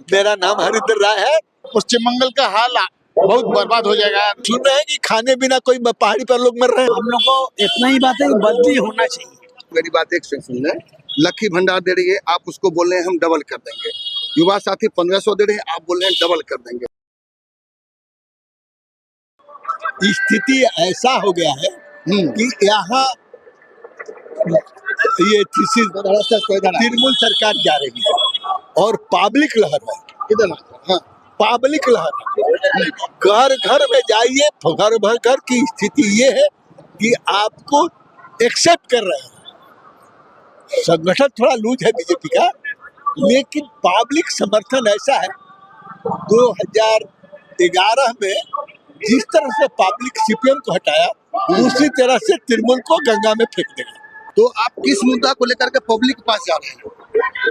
मेरा नाम हरिंदर राय है। पश्चिम बंगाल का हाल बहुत बर्बाद हो जाएगा। सुन रहे हैं कि खाने बिना कोई पहाड़ी पर लोग मर रहे हैं। हम लोग को इतना ही बात है कि बदली होना चाहिए। मेरी बात एक से सुन लें, लक्की भंडार दे रही है, आप उसको बोल रहे हैं हम डबल कर देंगे। युवा साथी 1500 दे रहे हैं, आप बोल रहे हैं डबल कर देंगे। स्थिति ऐसा हो गया है कि यहाँ ये तृणमूल सरकार जा रही है और पब्लिक लहर है। किधर हाँ पब्लिक लहर घर घर में जाइए, घर भर घर की स्थिति ये है कि आपको एक्सेप्ट कर रहे हैं। संगठन थोड़ा लूज है बीजेपी का, लेकिन पब्लिक समर्थन ऐसा है। 2011 में जिस तरह से पब्लिक सीपीएम को हटाया, उसी तरह से तृणमूल को गंगा में फेंक देगा। तो आप किस मुद्दा को लेकर के पब्लिक के पास जा रहे हैं?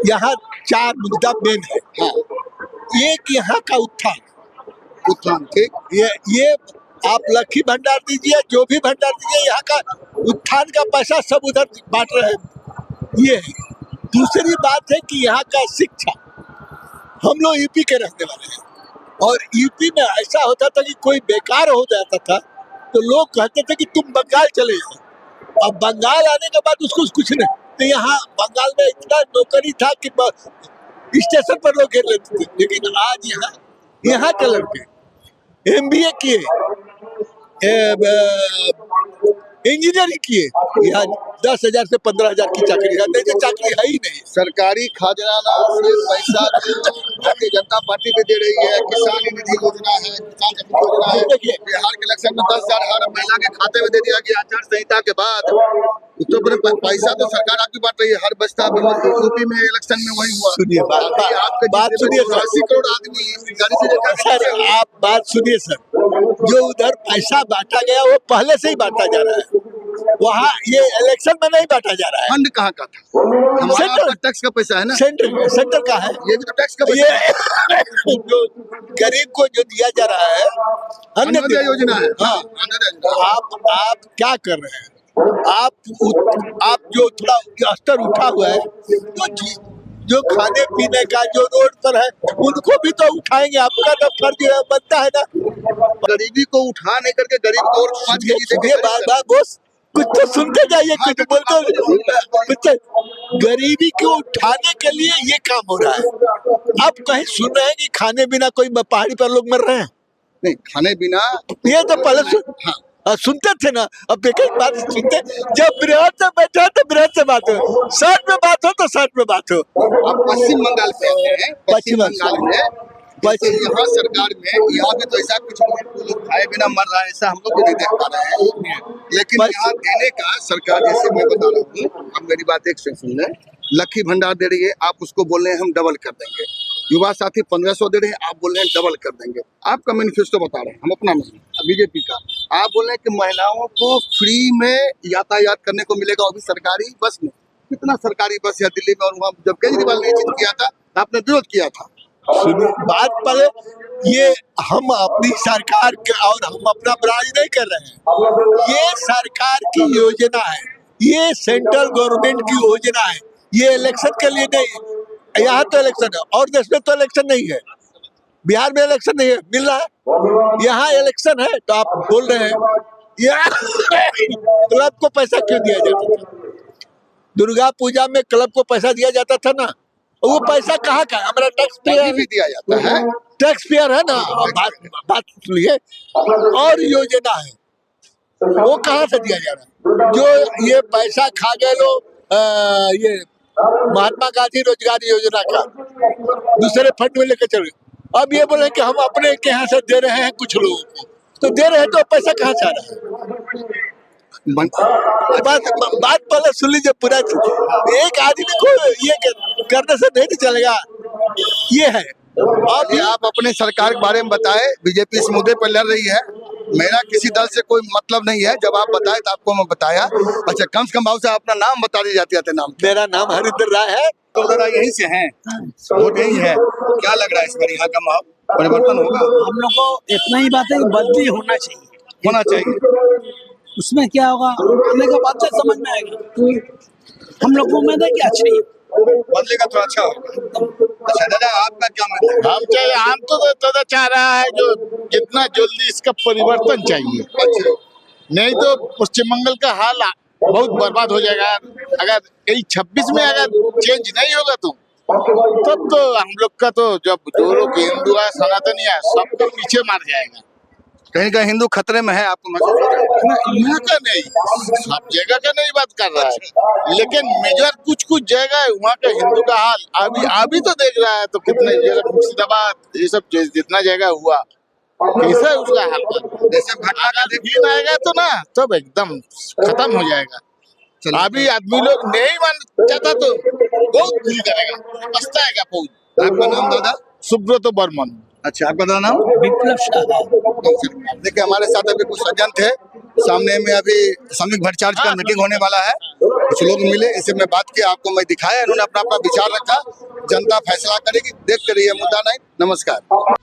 यहाँ 4 मुद्दा मेन है। हाँ, एक यहाँ का उत्थान, ठीक। ये आप लक्की भंडार दीजिए, जो भी भंडार दीजिए, यहाँ का उत्थान का पैसा सब उधर बांट रहे हैं। ये है। दूसरी बात है कि यहाँ का शिक्षा, हम लोग यूपी के रहने वाले हैं और यूपी में ऐसा होता था कि कोई बेकार हो जाता था तो लोग कहते थे कि तुम बंगाल चले जाओ। अब बंगाल आने के बाद उसको कुछ नहीं, तो यहाँ बंगाल में इतना नौकरी था कि स्टेशन पर लोग घेर लेते थे। लेकिन आज यहाँ के लड़के MBA किए, इंजीनियरिंग किए, यहाँ 10,000 से 15,000 की चाकरी है। नहीं, चाकरी है ही नहीं। सरकारी खजाना से पैसा भारतीय जनता पार्टी पे दे रही है। किसान निधि योजना है, किसान निधि योजना है। बिहार के इलेक्शन में 10,000 हर महिला के खाते में दे दिया गया। आचार संहिता के बाद उत्तर प्रदेश पैसा तो सरकार आपकी बांट रही है। हर बस्ता यूपी में इलेक्शन में वही हुआ। सुनिए बात सुनिए 80 करोड़ आदमी सर, आप बात सुनिए सर। जो उधर पैसा बांटा गया वो पहले से ही बांटा जा रहा है, वहाँ ये इलेक्शन में नहीं बांटा जा रहा है। फंड कहाँ का था? हमारा टैक्स का पैसा है ना। सेंटर का है, ये भी तो टैक्स का पैसा है। जो गरीब को जो दिया जा रहा है अन्योदय योजना है। हाँ, आप क्या कर रहे हैं? आप जो थोड़ा स्तर उठा हुआ है, जो खाने पीने का जो रोड पर है, उनको भी तो उठाएंगे। आपका तो फर्ज बनता है ना। गरीबी को उठा नहीं करके गरीब को और 5 केजी बार बोस कुछ तो सुनते जाइए, कुछ बोलते कुछ। गरीबी को उठाने के लिए ये काम हो रहा है। आप कहीं सुन रहे हैं कि खाने बिना कोई पहाड़ी पर लोग मर रहे हैं? नहीं, खाने बिना ये तो पहले सुनते थे ना। अब एक बात सुनते, जब बृहद से बैठे हो तो बृहद से बात हो, सच में बात हो तो सच में बात हो। आप पश्चिम बंगाल पे हैं, पश्चिम बंगाल में वैसे यहाँ सरकार में यहाँ भी तो ऐसा कुछ लोग खाए बिना मर रहा है, ऐसा हम लोग भी नहीं देख पा रहे हैं। लेकिन यहाँ देने का सरकार, जैसे मैं बता रहा हूँ, अब मेरी बात एक से सुन लें, लक्की भंडार दे रही है, आप उसको बोल रहे हैं हम डबल कर देंगे। युवा साथी 1500 दे रहे हैं, आप बोल रहे हैं डबल कर देंगे। आपका मैनिफेस्टो बता रहे हैं, हम अपना नहीं, बीजेपी का। आप बोल रहे हैं कि महिलाओं को फ्री में यातायात करने को मिलेगा, वो भी सरकारी बस में। कितना सरकारी बस है दिल्ली में, और वहाँ जब केजरीवाल ने चीज किया था आपने विरोध किया था। बात पर ये हम अपनी सरकार के और हम अपना बराज नहीं कर रहे हैं। ये सरकार की योजना है, ये सेंट्रल गवर्नमेंट की योजना है। ये इलेक्शन के लिए नहीं। यहाँ तो इलेक्शन है और देश में तो इलेक्शन नहीं है। बिहार में इलेक्शन नहीं है, मिल रहा है। यहाँ इलेक्शन है तो आप बोल रहे हैं क्लब को पैसा क्यों दिया जाता था? दुर्गा पूजा में क्लब को पैसा दिया जाता था ना, वो पैसा कहाँ का? हमारा टैक्स पेयर भी दिया जाता है, टैक्स पेयर है ना। बात सुनिए, और योजना है वो कहाँ से दिया जा रहा है? जो ये पैसा खा गए लोग, ये महात्मा गांधी रोजगार योजना का दूसरे फंड में लेकर चल गए। अब ये बोले कि हम अपने के यहाँ से दे रहे हैं कुछ लोगों को, तो दे रहे हैं तो पैसा कहाँ से आ रहा है? बात पहले सुन लीजिए पूरा। एक आदमी को ये करने से नहीं चलेगा। ये है। अब आप अपने सरकार के बारे में बताएं। बीजेपी इस मुद्दे पर लड़ रही है, मेरा किसी दल से कोई मतलब नहीं है। जब आप बताए तो आपको मैं बताया। अच्छा, कम से कम भाव से अपना नाम बता दी जाती है। नाम मेरा नाम हरिंदर राय है। तो जरा यहीं से हैं, वोट यही है। क्या लग रहा है इस बार यहाँ का माहौल परिवर्तन होगा? हम लोग को इतना ही बात है कि बदली होना चाहिए। उसमें क्या होगा आने के बाद से समझ में आएगा। हम लोग को उम्मीद है कि अच्छी बदलेगा तो अच्छा होगा। अच्छा दादा, आपका क्या मतलब है? हम तो चाह रहा है जो जितना जल्दी इसका परिवर्तन चाहिए, अच्छा, नहीं तो पश्चिम बंगाल का हाल बहुत बर्बाद हो जाएगा। अगर यही 26 में अगर चेंज नहीं होगा तब तो हम लोग का तो जब जो लोग हिंदू है सनातनी है सबको पीछे मार जाएगा। कहीं का हिंदू खतरे में है, आपको महसूस हो रहा है? यहाँ का नहीं, सब जगह का नहीं बात कर रहा है, लेकिन मेजर कुछ जगह है वहाँ का हिंदू का हाल अभी तो देख रहा है तो कितने जगह मुर्शिदाबाद ये सब जितना जगह हुआ कैसा है उसका हाल। जैसे घटना का अगर दिन आएगा तो ना तब एकदम खत्म हो जाएगा। चलो। अभी आदमी लोग नहीं मान चाहता तो बहुत भीड़ करेगा, पछताएगा बहुत। आपका नाम दादा? सुब्रत बर्मन। अच्छा, आपका दादा नाम? विप्लव शाह। देखिए हमारे साथ अभी कुछ सज्जन थे, सामने में अभी श्रमिक भट्टाचार्य का मीटिंग होने वाला है, कुछ लोग मिले, इसे मैं बात किया, आपको मैं दिखाया, इन्होंने अपना अपना विचार रखा, जनता फैसला करेगी, देखते रहिए मुद्दा नहीं। नमस्कार।